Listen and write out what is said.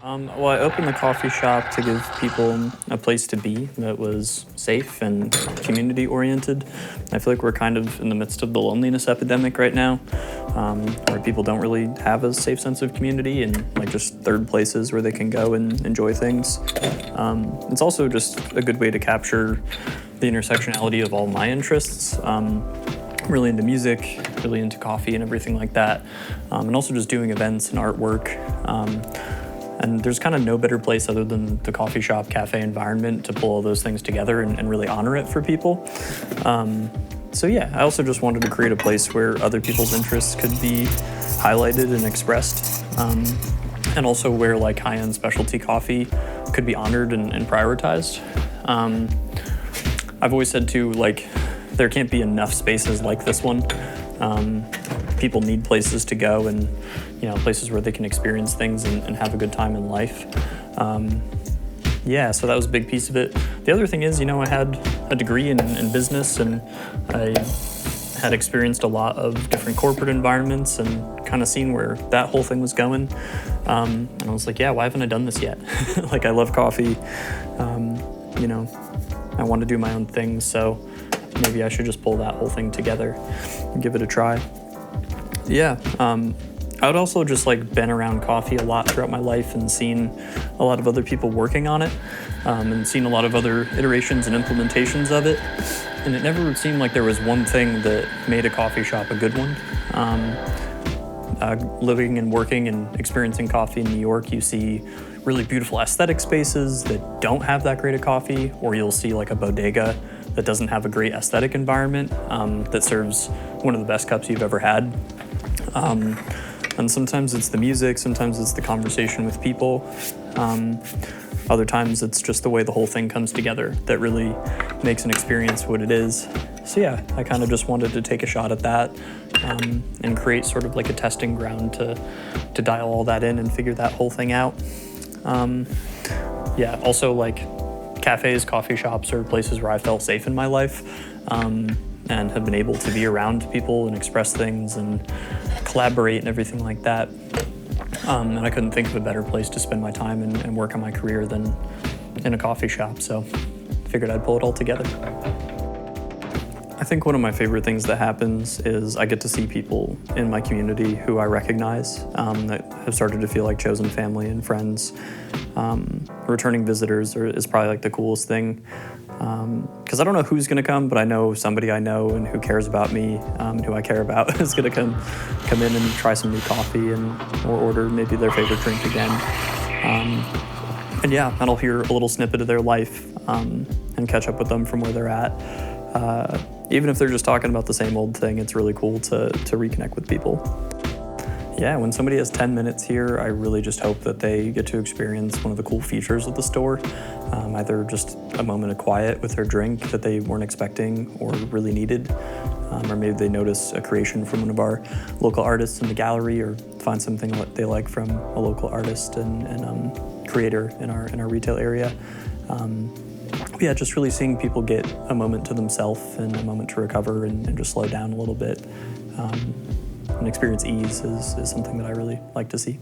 Well, I opened the coffee shop to give people a place to be that was safe and community-oriented. I feel like we're kind of in the midst of the loneliness epidemic right now, where people don't really have a safe sense of community and like just third places where they can go and enjoy things. It's also just a good way to capture the intersectionality of all my interests. I'm really into music, really into coffee and everything like that, and also just doing events and artwork. And there's kind of no better place other than the coffee shop cafe environment to pull all those things together and really honor it for people. So yeah, I also just wanted to create a place where other people's interests could be highlighted and expressed, and also where like high-end specialty coffee could be honored and prioritized. I've always said too, like, there can't be enough spaces like this one. People need places to go and, you know, places where they can experience things and have a good time in life. Yeah, so that was a big piece of it. The other thing is, you know, I had a degree in business, and I had experienced a lot of different corporate environments and kind of seen where that whole thing was going. And I was like, yeah, why haven't I done this yet? Like, I love coffee. You know, I want to do my own thing, so maybe I should just pull that whole thing together and give it a try. Yeah, I would also just like been around coffee a lot throughout my life and seen a lot of other people working on it, and seen a lot of other iterations and implementations of it. And it never seemed like there was one thing that made a coffee shop a good one. Living and working and experiencing coffee in New York, you see really beautiful aesthetic spaces that don't have that great of coffee, or you'll see like a bodega that doesn't have a great aesthetic environment, that serves one of the best cups you've ever had. And sometimes it's the music, sometimes it's the conversation with people. Other times it's just the way the whole thing comes together that really makes an experience what it is. So yeah, I kind of just wanted to take a shot at that, and create sort of like a testing ground to dial all that in and figure that whole thing out. Yeah, also like cafes, coffee shops are places where I felt safe in my life, and have been able to be around people and express things and collaborate and everything like that. And I couldn't think of a better place to spend my time and work on my career than in a coffee shop, so figured I'd pull it all together. I think one of my favorite things that happens is I get to see people in my community who I recognize, that have started to feel like chosen family and friends. Returning visitors is probably like the coolest thing, because I don't know who's going to come, but I know somebody I know and who cares about me, and who I care about is going to come in and try some new coffee or order maybe their favorite drink again. And yeah, and I'll hear a little snippet of their life, and catch up with them from where they're at. Even if they're just talking about the same old thing, it's really cool to reconnect with people. Yeah, when somebody has 10 minutes here, I really just hope that they get to experience one of the cool features of the store. Either just a moment of quiet with their drink that they weren't expecting or really needed, or maybe they notice a creation from one of our local artists in the gallery, or find something that they like from a local artist and creator in our retail area. Yeah, just really seeing people get a moment to themselves and a moment to recover and just slow down a little bit, and experience ease is something that I really like to see.